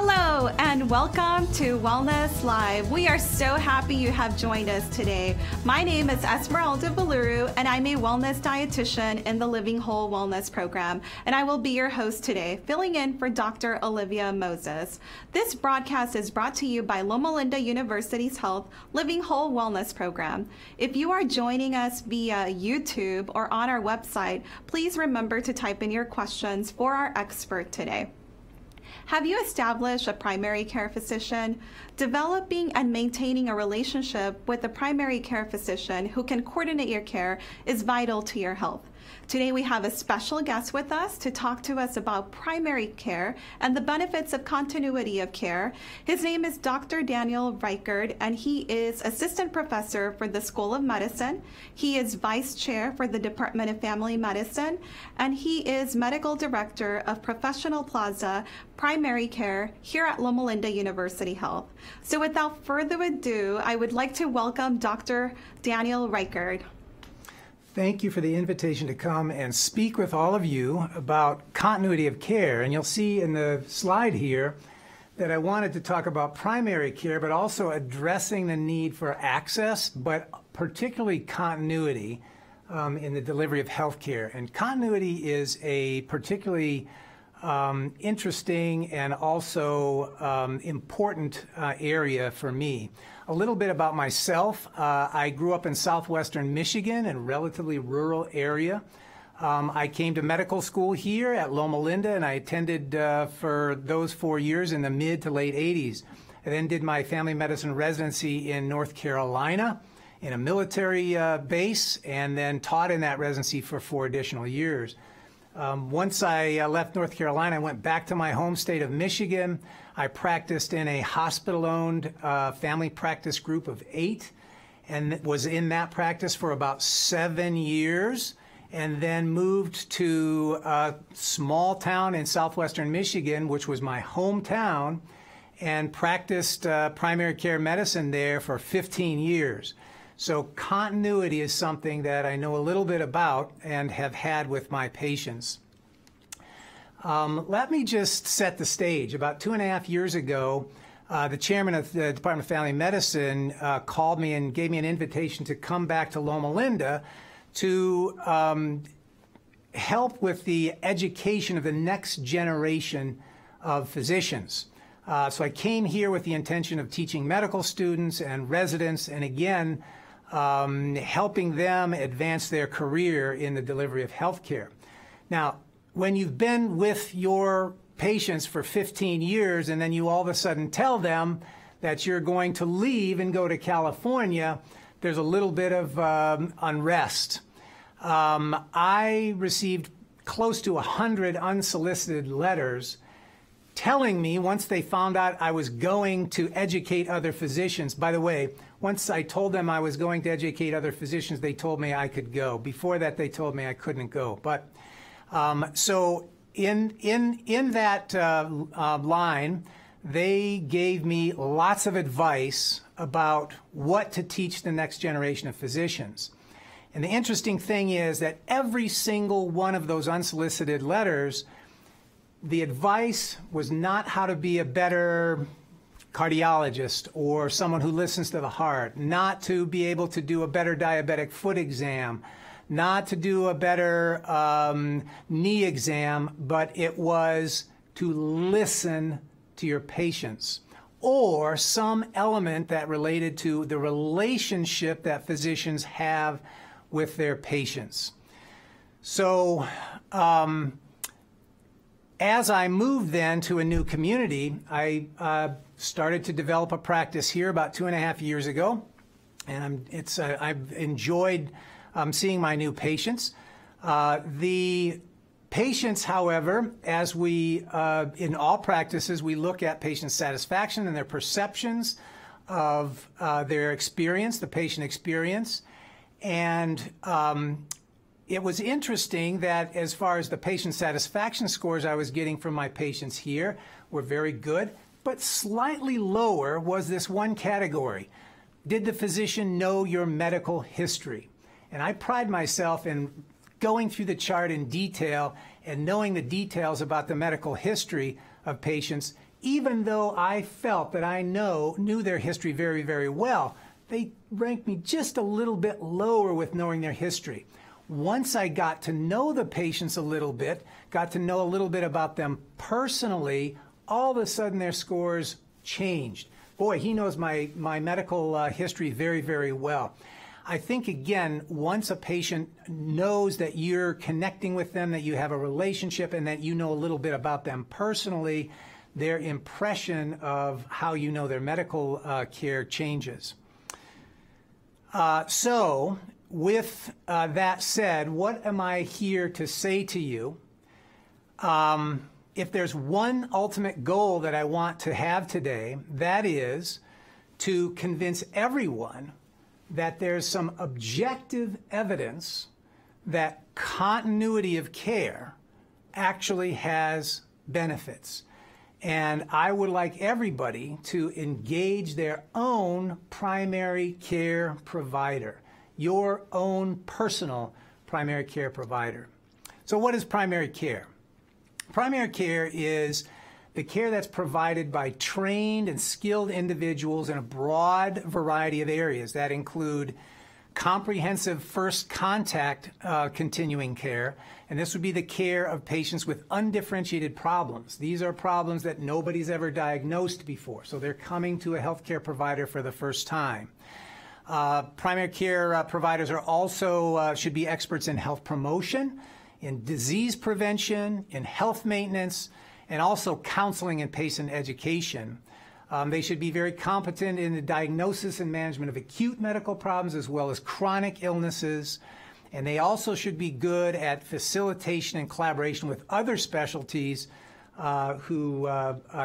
Hello and welcome to Wellness Live. We are so happy you have joined us today. My name is Esmeralda Baluru and I'm a wellness dietitian in the Living Whole Wellness Program, and I will be your host today, filling in for Dr. Olivia Moses. This broadcast is brought to you by Loma University's Health Living Whole Wellness Program. If you are joining us via YouTube or on our website, please remember to type in your questions for our expert today. Have you established a primary care physician? Developing and maintaining a relationship with a primary care physician who can coordinate your care is vital to your health. Today we have a special guest with us to talk to us about primary care and the benefits of continuity of care. His name is Dr. Daniel Reichert, and he is assistant professor for the School of Medicine. He is vice chair for the Department of Family Medicine, and he is medical director of Professional Plaza Primary Care here at Loma Linda University Health. So without further ado, I would like to welcome Dr. Daniel Reichert. Thank you for the invitation to come and speak with all of you about continuity of care. And you'll see in the slide here that I wanted to talk about primary care, but also addressing the need for access, but particularly continuity in the delivery of health care. And continuity is a particularly interesting and also important area for me. A little bit about myself. I grew up in southwestern Michigan, in a relatively rural area. I came to medical school here at Loma Linda, and I attended for those 4 years in the mid to late 80s. I then did my family medicine residency in North Carolina in a military base, and then taught in that residency for 4 additional years. Once I left North Carolina, I went back to my home state of Michigan. I practiced in a hospital-owned family practice group of 8 and was in that practice for about 7 years, and then moved to a small town in southwestern Michigan, which was my hometown, and practiced primary care medicine there for 15 years. So continuity is something that I know a little bit about and have had with my patients. Let me just set the stage. About 2.5 years ago, the chairman of the Department of Family Medicine called me and gave me an invitation to come back to Loma Linda to help with the education of the next generation of physicians. So I came here with the intention of teaching medical students and residents, and again, helping them advance their career in the delivery of health care. Now, when you've been with your patients for 15 years and then you all of a sudden tell them that you're going to leave and go to California, there's a little bit of unrest. I received close to 100 unsolicited letters telling me, once they found out I was going to educate other physicians. By the way, once I told them I was going to educate other physicians, they told me I could go. Before that, they told me I couldn't go. But so in that line, they gave me lots of advice about what to teach the next generation of physicians. And the interesting thing is that every single one of those unsolicited letters, the advice was not how to be a better cardiologist or someone who listens to the heart, not to be able to do a better diabetic foot exam, not to do a better knee exam, but it was to listen to your patients, or some element that related to the relationship that physicians have with their patients. So as I moved then to a new community, I started to develop a practice here about 2.5 years ago, and I've enjoyed seeing my new patients. The patients, however, as we, in all practices, we look at patient satisfaction and their perceptions of their experience, the patient experience. And it was interesting that as far as the patient satisfaction scores I was getting from my patients here were very good, but slightly lower was this one category. Did the physician know your medical history? And I pride myself in going through the chart in detail and knowing the details about the medical history of patients even though I felt that I knew their history very, very well, they ranked me just a little bit lower with knowing their history. Once I got to know the patients a little bit, got to know a little bit about them personally, all of a sudden their scores changed. Boy, he knows my medical history very, very well. I think, again, once a patient knows that you're connecting with them, that you have a relationship, and that you know a little bit about them personally, their impression of how you know their medical care changes. So, with that said, what am I here to say to you? If there's one ultimate goal that I want to have today, that is to convince everyone that there's some objective evidence that continuity of care actually has benefits. And I would like everybody to engage their own primary care provider, your own personal primary care provider. So what is primary care? Primary care is the care that's provided by trained and skilled individuals in a broad variety of areas that include comprehensive first contact continuing care, and this would be the care of patients with undifferentiated problems. These are problems that nobody's ever diagnosed before, so they're coming to a healthcare provider for the first time. Primary care providers are also should be experts in health promotion, in disease prevention, in health maintenance, and also counseling and patient education. They should be very competent in the diagnosis and management of acute medical problems as well as chronic illnesses. And they also should be good at facilitation and collaboration with other specialties who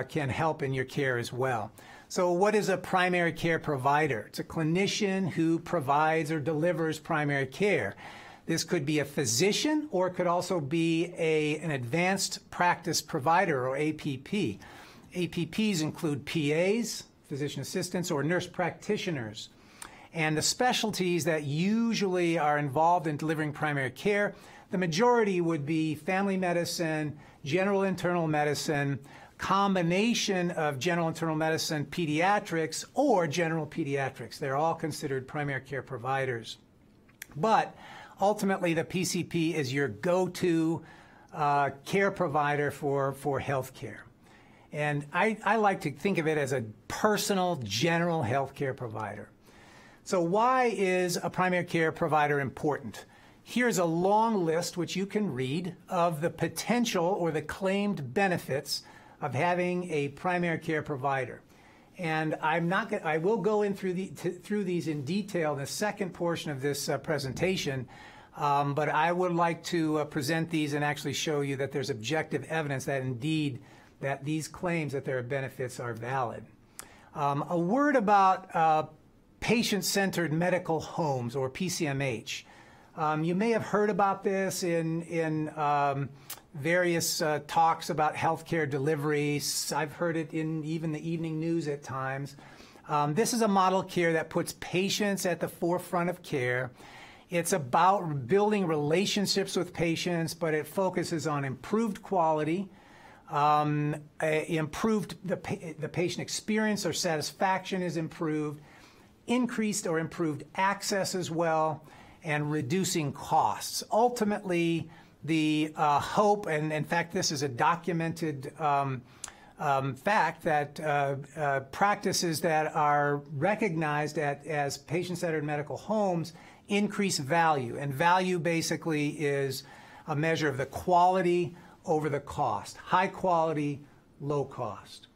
can help in your care as well. So what is a primary care provider? It's a clinician who provides or delivers primary care. This could be a physician, or it could also be an advanced practice provider, or APP. APPs include PAs, physician assistants, or nurse practitioners. And the specialties that usually are involved in delivering primary care, the majority would be family medicine, general internal medicine, combination of general internal medicine, pediatrics, or general pediatrics. They're all considered primary care providers. But ultimately, the PCP is your go-to care provider for health care. And I like to think of it as a personal, general health care provider. So why is a primary care provider important? Here's a long list, which you can read, of the potential or the claimed benefits of having a primary care provider. And I will go in through these in detail in the second portion of this presentation, but I would like to present these and actually show you that there's objective evidence that indeed that these claims that there are benefits are valid. A word about patient-centered medical homes, or PCMH. You may have heard about this in various talks about healthcare delivery. I've heard it in even the evening news at times. This is a model of care that puts patients at the forefront of care. It's about building relationships with patients, but it focuses on improved quality, the patient experience or satisfaction is improved, increased or improved access as well, and reducing costs. Ultimately, the hope, and in fact this is a documented fact, that practices that are recognized as patient-centered medical homes increase value. And value basically is a measure of the quality over the cost. High quality, low cost.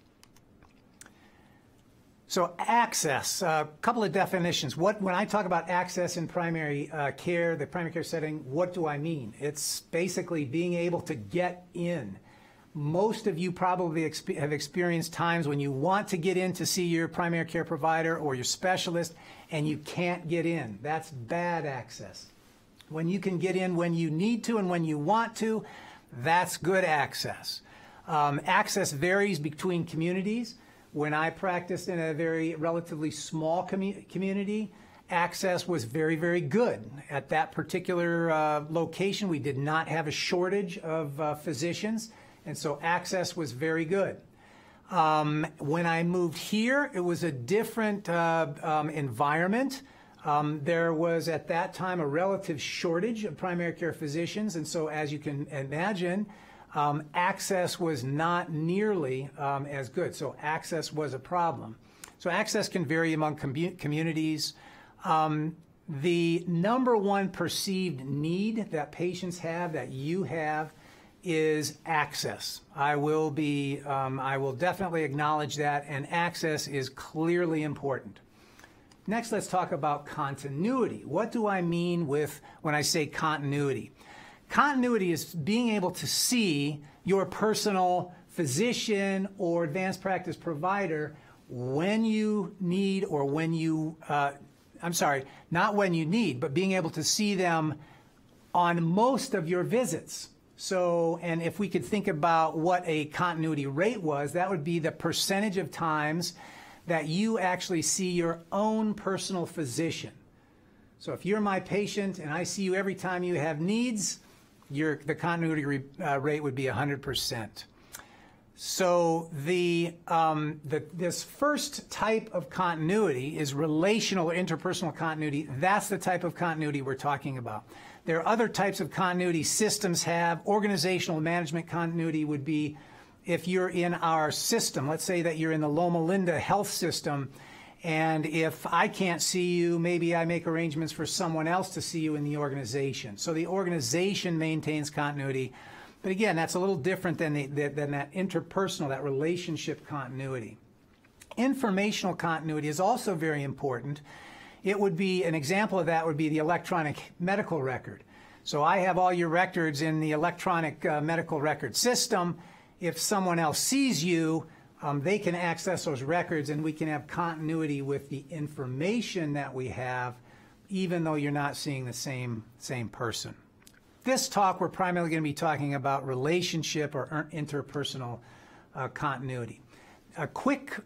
So access, a couple of definitions. When I talk about access in primary care, the primary care setting, what do I mean? It's basically being able to get in. Most of you probably have experienced times when you want to get in to see your primary care provider or your specialist and you can't get in. That's bad access. When you can get in when you need to and when you want to, that's good access. Access varies between communities. When I practiced in a very relatively small community, access was very, very good. At that particular location, we did not have a shortage of physicians, and so access was very good. When I moved here, it was a different environment. There was at that time a relative shortage of primary care physicians, and so as you can imagine, access was not nearly as good. So access was a problem. So access can vary among communities. The number one perceived need that patients have, that you have, is access. I will definitely acknowledge that, and access is clearly important. Next, let's talk about continuity. What do I mean when I say continuity? Continuity is being able to see your personal physician or advanced practice provider when you need, or when you, not when you need, but being able to see them on most of your visits. So, and if we could think about what a continuity rate was, that would be the percentage of times that you actually see your own personal physician. So if you're my patient and I see you every time you have needs, the continuity rate would be 100%. So this first type of continuity is relational or interpersonal continuity. That's the type of continuity we're talking about. There are other types of continuity systems have. Organizational management continuity would be if you're in our system. Let's say that you're in the Loma health system, and if I can't see you, maybe I make arrangements for someone else to see you in the organization. So the organization maintains continuity. But again, that's a little different than that interpersonal, that relationship continuity. Informational continuity is also very important. It would be, an example of that would be the electronic medical record. So I have all your records in the electronic medical record system. If someone else sees you, they can access those records, and we can have continuity with the information that we have, even though you're not seeing the same person. This talk, we're primarily going to be talking about relationship or interpersonal continuity. A quick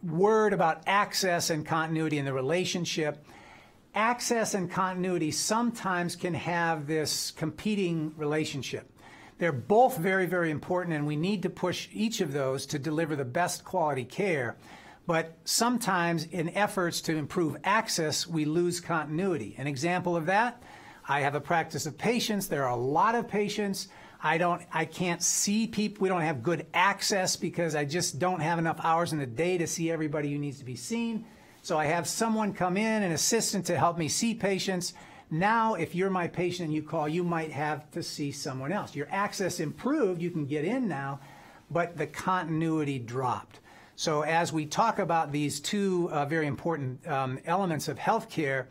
word about access and continuity in the relationship. Access and continuity sometimes can have this competing relationship. They're both very, very important, and we need to push each of those to deliver the best quality care. But sometimes in efforts to improve access, we lose continuity. An example of that, I have a practice of patients. There are a lot of patients. I can't see people. We don't have good access because I just don't have enough hours in the day to see everybody who needs to be seen. So I have someone come in, an assistant, to help me see patients. Now, if you're my patient and you call, you might have to see someone else. Your access improved. You can get in now, but the continuity dropped. So as we talk about these two very important elements of healthcare,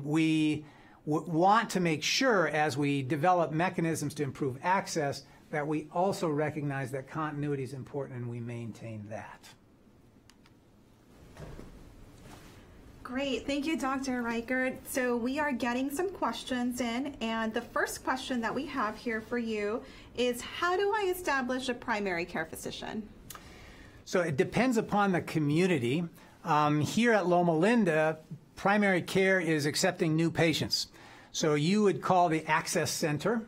we want to make sure, as we develop mechanisms to improve access, that we also recognize that continuity is important and we maintain that. Great. Thank you, Dr. Reichert. So we are getting some questions in, and the first question that we have here for you is, how do I establish a primary care physician? So it depends upon the community. Here at Loma Linda, primary care is accepting new patients. So you would call the Access Center,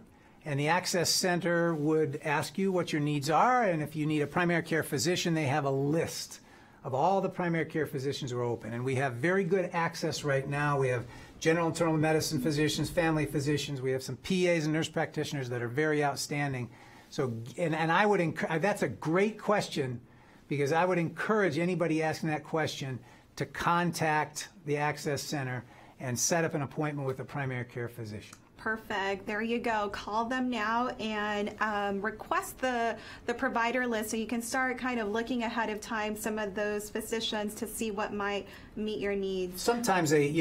and the Access Center would ask you what your needs are, and if you need a primary care physician, they have a list of all the primary care physicians who are open. And we have very good access right now. We have general internal medicine physicians, family physicians. We have some PAs and nurse practitioners that are very outstanding. So, and I would encourage, that's a great question, because I would encourage anybody asking that question to contact the Access Center and set up an appointment with a primary care physician. Perfect. There you go. Call them now and request the provider list, so you can start kind of looking ahead of time some of those physicians to see what might meet your needs. Sometimes they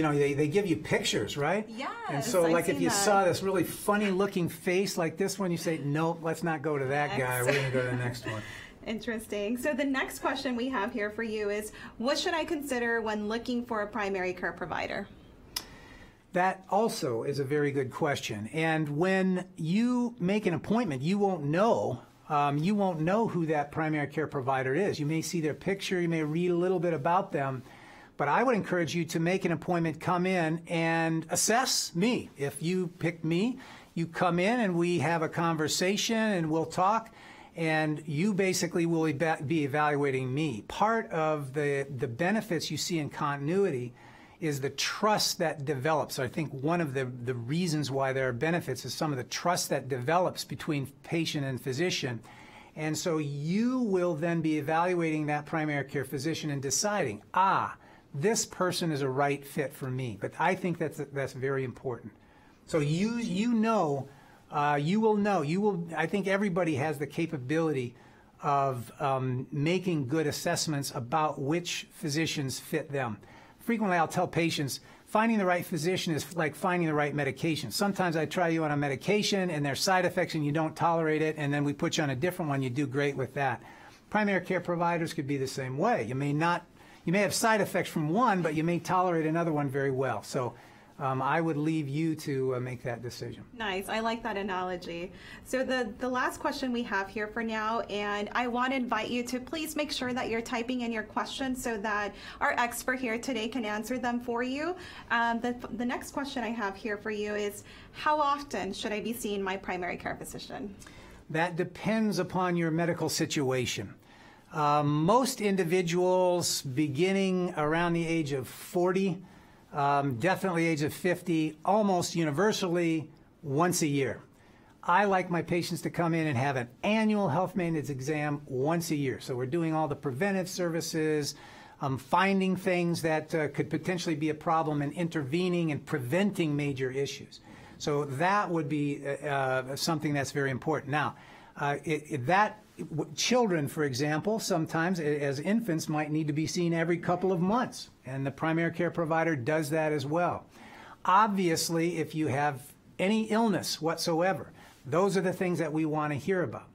give you pictures, right? Yes. And so like if you saw this really funny looking face like this one, you say, nope, let's not go to that guy. We're going to go to the next one. Interesting. So the next question we have here for you is, what should I consider when looking for a primary care provider? That also is a very good question. And when you make an appointment, you won't know who that primary care provider is. You may see their picture, you may read a little bit about them, but I would encourage you to make an appointment, come in and assess me. If you pick me, you come in and we have a conversation and we'll talk. and you basically will be evaluating me. Part of the benefits you see in continuity is the trust that develops. So I think one of the reasons why there are benefits is some of the trust that develops between patient and physician. And so you will then be evaluating that primary care physician and deciding, this person is a right fit for me. But I think that's very important. So you will know, I think everybody has the capability of making good assessments about which physicians fit them. Frequently I'll tell patients, finding the right physician is like finding the right medication. Sometimes I try you on a medication and there's side effects and you don't tolerate it, and then we put you on a different one, you do great with that. Primary care providers could be the same way. You may have side effects from one, but you may tolerate another one very well. So I would leave you to make that decision. Nice. I like that analogy. So the last question we have here for now, and I want to invite you to please make sure that you're typing in your questions so that our expert here today can answer them for you. The next question I have here for you is, how often should I be seeing my primary care physician? That depends upon your medical situation. Most individuals beginning around the age of 40, definitely age of 50, almost universally once a year. I like my patients to come in and have an annual health maintenance exam once a year. So we're doing all the preventive services, finding things that could potentially be a problem and intervening and preventing major issues. So that would be something that's very important. Now, children, for example, sometimes as infants might need to be seen every couple of months, and the primary care provider does that as well. Obviously, if you have any illness whatsoever, those are the things that we want to hear about.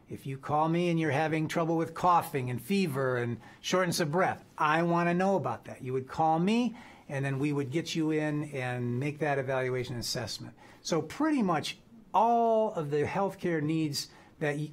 If you call me and you're having trouble with coughing and fever and shortness of breath, I want to know about that. You would call me, and then we would get you in and make that evaluation assessment. So pretty much all of the healthcare needs,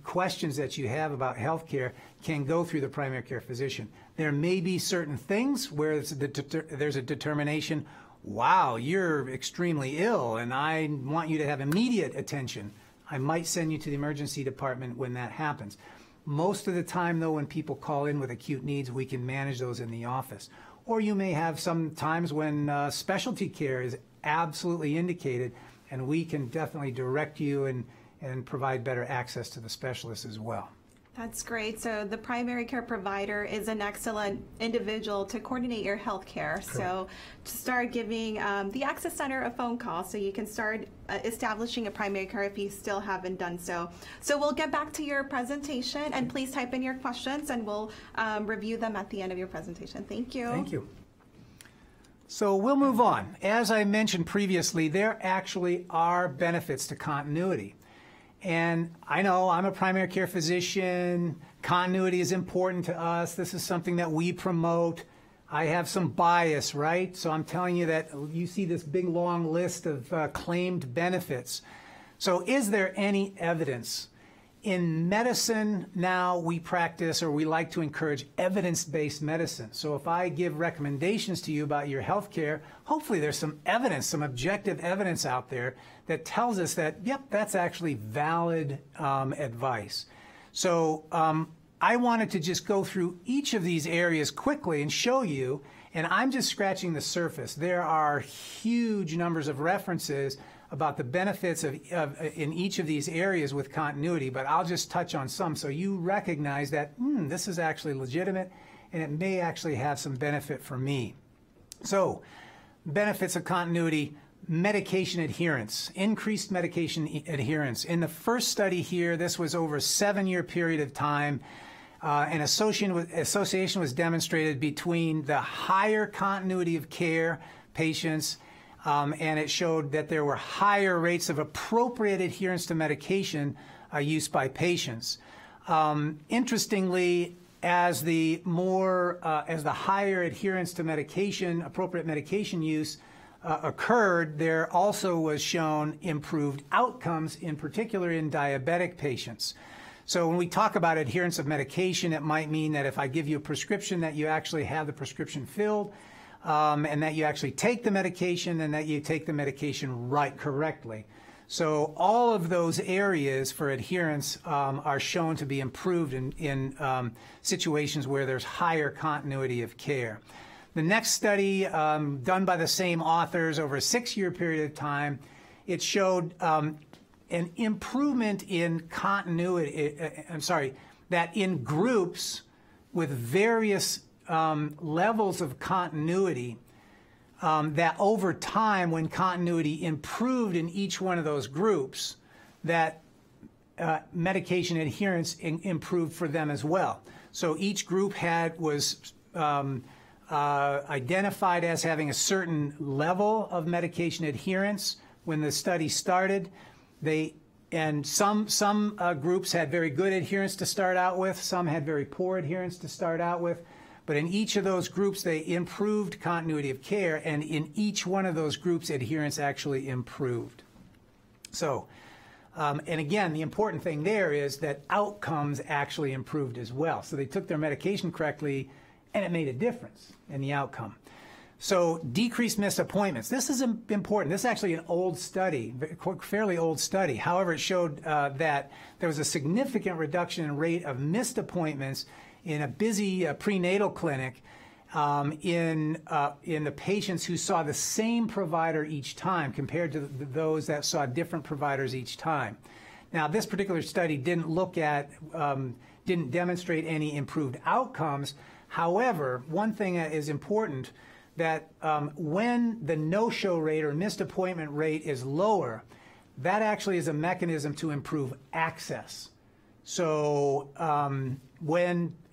questions that you have about healthcare, can go through the primary care physician. There may be certain things where there's a determination, wow, you're extremely ill and I want you to have immediate attention. I might send you to the emergency department when that happens. Most of the time, though, when people call in with acute needs, we can manage those in the office. Or you may have some times when specialty care is absolutely indicated, and we can definitely direct you and provide better access to the specialists as well. That's great. So the primary care provider is an excellent individual to coordinate your health care. Correct. So to start giving the Access Center a phone call so you can start establishing a primary care if you still haven't done so. So we'll get back to your presentation, and please type in your questions and we'll review them at the end of your presentation. Thank you. Thank you. So we'll move on. As I mentioned previously, there actually are benefits to continuity. And I know I'm a primary care physician. Continuity is important to us. This is something that we promote. I have some bias, right? So I'm telling you that you see this big long list of claimed benefits. So is there any evidence? In medicine now we practice, or we like to encourage, evidence-based medicine. So if I give recommendations to you about your health care, hopefully there's some evidence, some objective evidence out there that tells us that, yep, that's actually valid advice. So I wanted to just go through each of these areas quickly and show you, and I'm just scratching the surface. There are huge numbers of references about the benefits in each of these areas with continuity, but I'll just touch on some so you recognize that this is actually legitimate and it may actually have some benefit for me. So, benefits of continuity: medication adherence, increased medication adherence. In the first study here, this was over a 7-year period of time. An association was demonstrated between the higher continuity of care patients, and it showed that there were higher rates of appropriate adherence to medication use by patients. Interestingly, as the higher adherence to medication, appropriate medication use occurred, there also was shown improved outcomes, in particular in diabetic patients. So when we talk about adherence of medication, it might mean that if I give you a prescription, that you actually have the prescription filled, and that you actually take the medication, and that you take the medication correctly. So all of those areas for adherence are shown to be improved in situations where there's higher continuity of care. The next study, done by the same authors over a 6-year period of time, it showed an improvement in continuity, that in groups with various levels of continuity, that over time, when continuity improved in each one of those groups, that medication adherence improved for them as well. So each group was identified as having a certain level of medication adherence when the study started. Some groups had very good adherence to start out with, some had very poor adherence to start out with. But in each of those groups, they improved continuity of care, and in each one of those groups, adherence actually improved. So, and again, the important thing there is that outcomes actually improved as well. So they took their medication correctly, and it made a difference in the outcome. So decreased missed appointments. This is important. This is actually an old study, fairly old study. However, it showed that there was a significant reduction in rate of missed appointments in a busy prenatal clinic in the patients who saw the same provider each time compared to those that saw different providers each time. Now, this particular study didn't demonstrate any improved outcomes. However, one thing that is important, that when the no-show rate or missed appointment rate is lower, that actually is a mechanism to improve access. So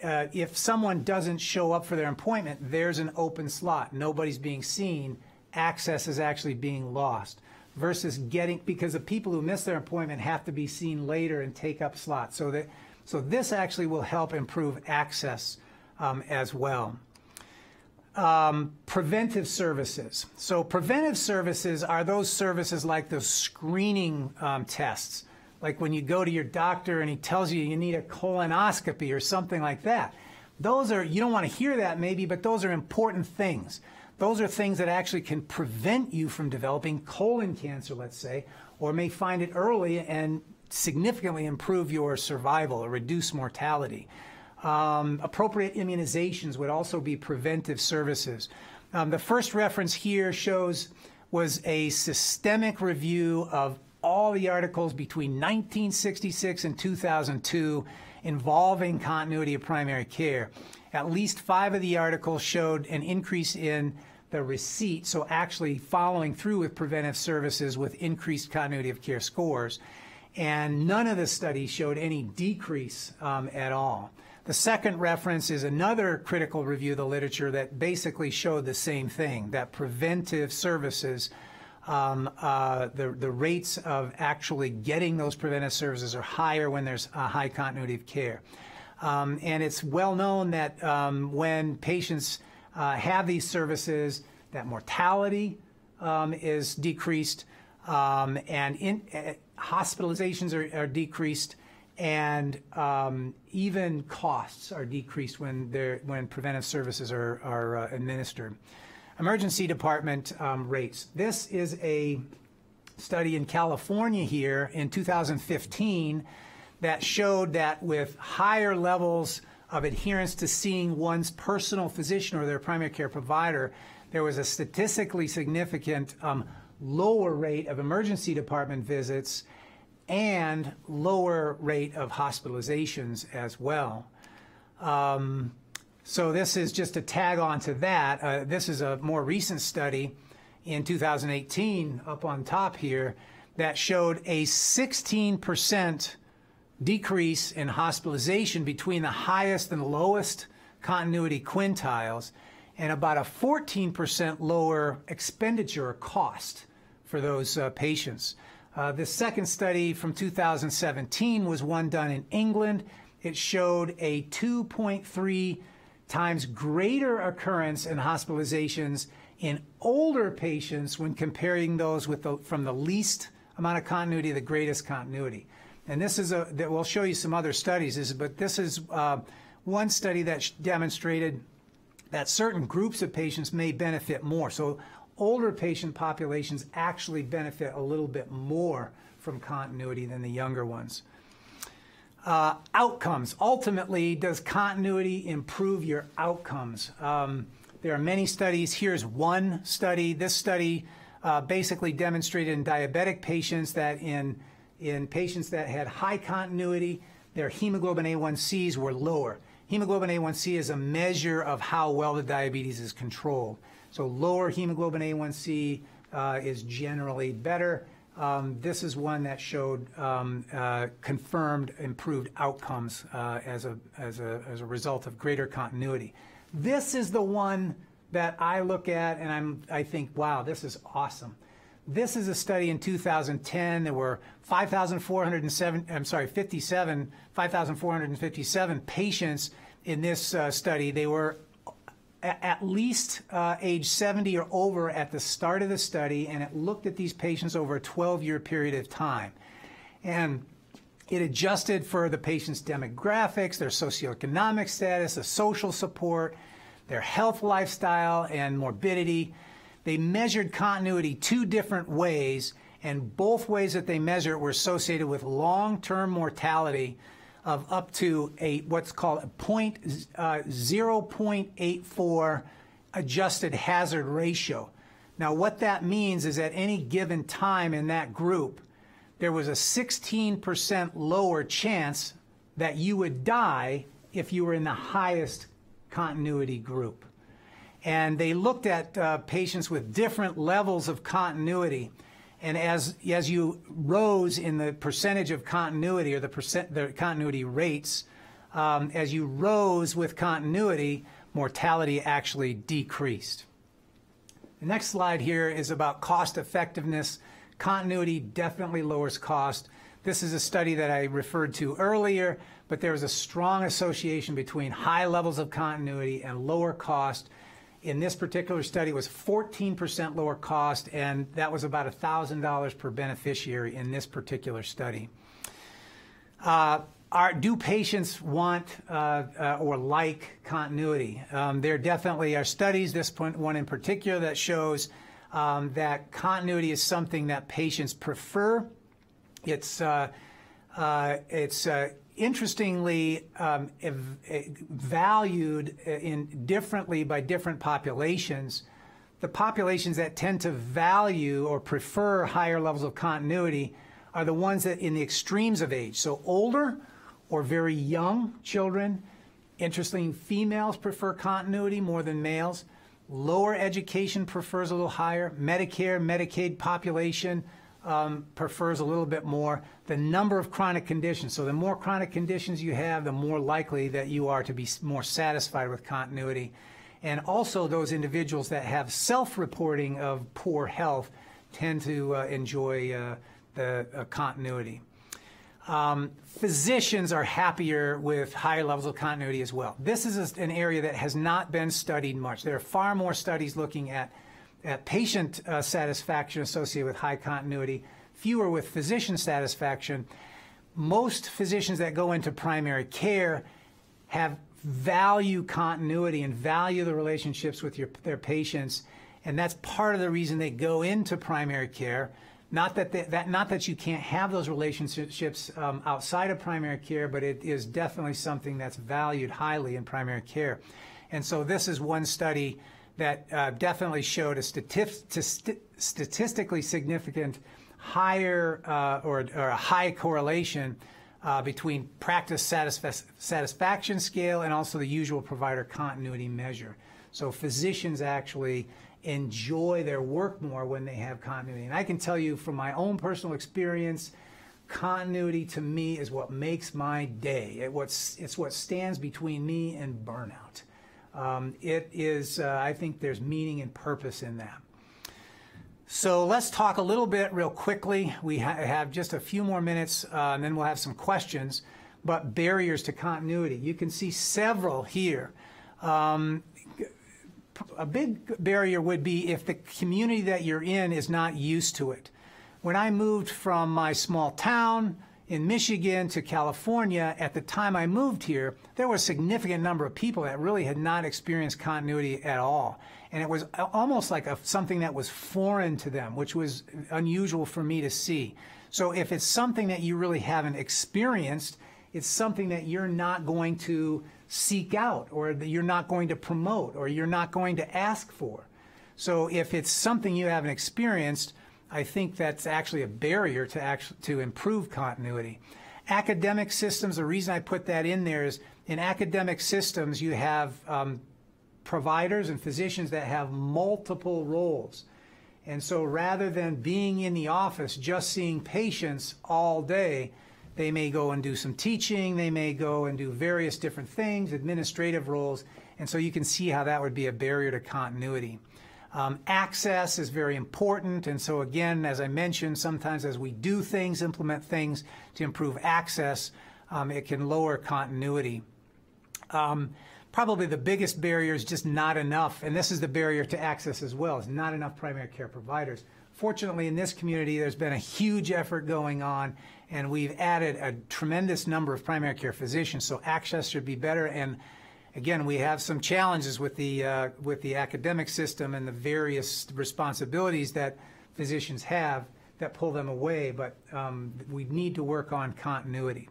if someone doesn't show up for their appointment, there's an open slot. Nobody's being seen. Access is actually being lost. Versus because the people who miss their appointment have to be seen later and take up slots. So this actually will help improve access as well. Preventive services. So preventive services are those services like those screening tests. Like when you go to your doctor and he tells you need a colonoscopy or something like that. Those are, you don't want to hear that maybe, but those are important things. Those are things that actually can prevent you from developing colon cancer, let's say, or may find it early and significantly improve your survival or reduce mortality. Appropriate immunizations would also be preventive services. The first reference here was a systemic review of all the articles between 1966 and 2002 involving continuity of primary care. At least 5 of the articles showed an increase in the receipt, so actually following through with preventive services with increased continuity of care scores. And none of the studies showed any decrease at all. The second reference is another critical review of the literature that basically showed the same thing, that preventive services, the rates of actually getting those preventive services are higher when there's a high continuity of care. And it's well known that when patients have these services, that mortality is decreased, and hospitalizations are decreased, and even costs are decreased when preventive services are administered. Emergency department rates. This is a study in California here in 2015 that showed that with higher levels of adherence to seeing one's personal physician or their primary care provider, there was a statistically significant lower rate of emergency department visits and lower rate of hospitalizations as well. So this is just a tag on to that. This is a more recent study in 2018 up on top here that showed a 16% decrease in hospitalization between the highest and lowest continuity quintiles, and about a 14% lower expenditure or cost for those patients. The second study from 2017 was one done in England. It showed a 2.3 times greater occurrence in hospitalizations in older patients when comparing those with from the least amount of continuity to the greatest continuity. And this is that we'll show you some other studies, but this is one study that demonstrated that certain groups of patients may benefit more. So older patient populations actually benefit a little bit more from continuity than the younger ones. Outcomes. Ultimately, does continuity improve your outcomes? There are many studies. Here's one study. This study basically demonstrated in diabetic patients that in patients that had high continuity, their hemoglobin A1Cs were lower. Hemoglobin A1C is a measure of how well the diabetes is controlled. So lower hemoglobin A1C is generally better. This is one that showed confirmed improved outcomes as a result of greater continuity. This is the one that I look at and I think, wow, this is awesome. This is a study in 2010. There were 5,457 patients in this study. They were at least age 70 or over at the start of the study, and it looked at these patients over a 12-year period of time. And it adjusted for the patient's demographics, their socioeconomic status, the social support, their health lifestyle, and morbidity. They measured continuity 2 different ways, and both ways that they measured were associated with long-term mortality of up to what's called a 0.84 adjusted hazard ratio. Now, what that means is at any given time in that group, there was a 16% lower chance that you would die if you were in the highest continuity group. And they looked at patients with different levels of continuity. And as you rose in the percentage of continuity, or the continuity rates, as you rose with continuity, mortality actually decreased. The next slide here is about cost effectiveness. Continuity definitely lowers cost. This is a study that I referred to earlier, but there was a strong association between high levels of continuity and lower cost. In this particular study, it was 14% lower cost, and that was about $1,000 per beneficiary in this particular study. Do patients want or like continuity? There definitely are studies, this one in particular, that shows that continuity is something that patients prefer. It's interestingly valued differently by different populations. The populations that tend to value or prefer higher levels of continuity are the ones that in the extremes of age. So older or very young children. Interestingly, females prefer continuity more than males. Lower education prefers a little higher. Medicare, Medicaid population prefers a little bit more. The number of chronic conditions. So the more chronic conditions you have, the more likely that you are to be more satisfied with continuity. And also those individuals that have self-reporting of poor health tend to enjoy the continuity. Physicians are happier with higher levels of continuity as well. This is an area that has not been studied much. There are far more studies looking at patient satisfaction associated with high continuity, fewer with physician satisfaction. Most physicians that go into primary care value continuity and value the relationships with their patients, and that's part of the reason they go into primary care. Not that you can't have those relationships outside of primary care, but it is definitely something that's valued highly in primary care. And so this is one study that definitely showed a statistically significant higher or a high correlation between practice satisfaction scale and also the usual provider continuity measure. So physicians actually enjoy their work more when they have continuity. And I can tell you from my own personal experience, continuity to me is what makes my day. It's what stands between me and burnout. I think there's meaning and purpose in that. So let's talk a little bit real quickly. We have just a few more minutes, and then we'll have some questions. But barriers to continuity. You can see several here. A big barrier would be if the community that you're in is not used to it. When I moved from my small town in Michigan to California, at the time I moved here, there was a significant number of people that really had not experienced continuity at all. And it was almost like something that was foreign to them, which was unusual for me to see. So if it's something that you really haven't experienced, it's something that you're not going to seek out, or that you're not going to promote, or you're not going to ask for. So if it's something you haven't experienced, I think that's actually a barrier to improve continuity. Academic systems, the reason I put that in there is in academic systems you have providers and physicians that have multiple roles. And so rather than being in the office just seeing patients all day, they may go and do some teaching, they may go and do various different things, administrative roles, and so you can see how that would be a barrier to continuity. Access is very important, and so again, as I mentioned, sometimes as we do things, implement things to improve access, it can lower continuity. Probably the biggest barrier is just not enough, and this is the barrier to access as well, is not enough primary care providers. Fortunately, in this community, there's been a huge effort going on, and we've added a tremendous number of primary care physicians, so access should be better. And again, we have some challenges with the academic system and the various responsibilities that physicians have that pull them away, but we need to work on continuity.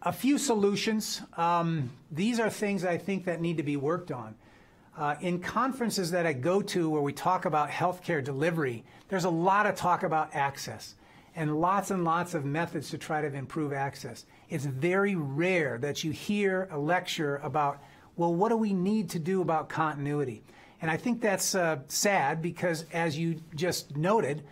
A few solutions. These are things I think that need to be worked on. In conferences that I go to where we talk about healthcare delivery, there's a lot of talk about access and lots of methods to try to improve access. It's very rare that you hear a lecture about, well, what do we need to do about continuity? And I think that's sad because, as you just noted,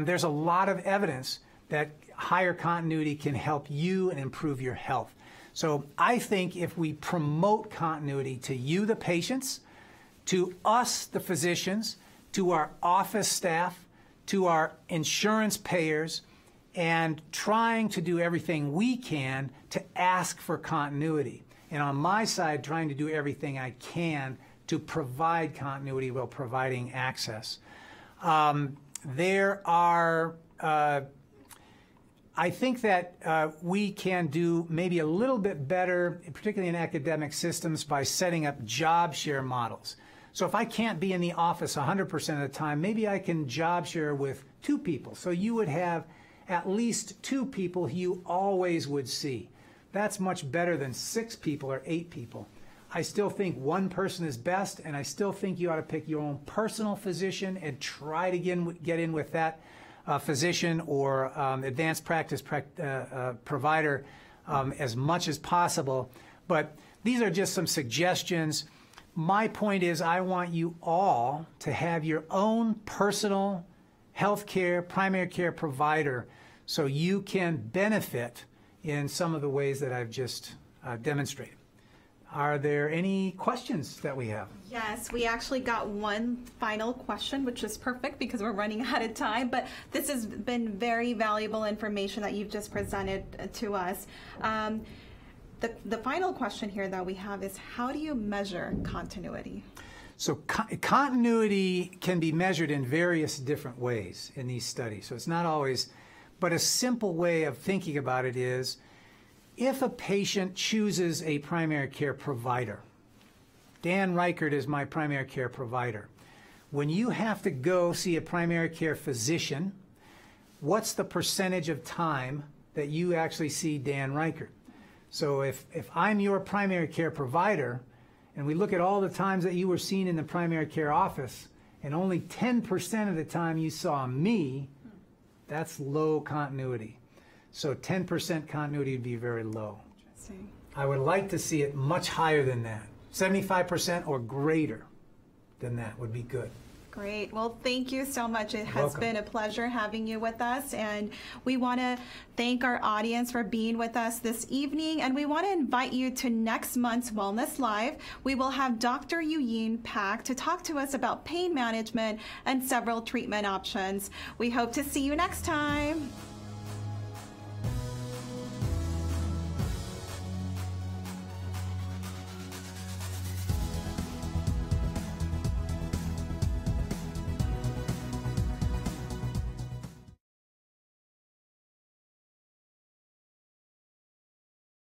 there's a lot of evidence that higher continuity can help you and improve your health. So I think if we promote continuity to you, the patients, to us, the physicians, to our office staff, to our insurance payers, and trying to do everything we can to ask for continuity. And on my side, trying to do everything I can to provide continuity while providing access. I think that we can do maybe a little bit better, particularly in academic systems, by setting up job share models. So if I can't be in the office 100% of the time, maybe I can job share with 2 people. So you would have at least 2 people you always would see. That's much better than 6 people or 8 people. I still think 1 person is best, and I still think you ought to pick your own personal physician and try to get in with that physician or advanced practice provider as much as possible. But these are just some suggestions. My point is I want you all to have your own personal healthcare, primary care provider so you can benefit in some of the ways that I've just demonstrated. Are there any questions that we have? Yes, we actually got one final question, which is perfect because we're running out of time, but this has been very valuable information that you've just presented to us. The final question here that we have is, how do you measure continuity? So continuity can be measured in various different ways in these studies. So it's not always, but a simple way of thinking about it is, if a patient chooses a primary care provider, Dan Reichert is my primary care provider. When you have to go see a primary care physician, what's the percentage of time that you actually see Dan Reichert? So if I'm your primary care provider, and we look at all the times that you were seen in the primary care office, and only 10% of the time you saw me, that's low continuity. So 10% continuity would be very low. Interesting. I would like to see it much higher than that. 75% or greater than that would be good. Great. Well, thank you so much. It has been a pleasure having you with us, and we want to thank our audience for being with us this evening, and we want to invite you to next month's Wellness Live. We will have Dr. Yuyin Pak to talk to us about pain management and several treatment options. We hope to see you next time.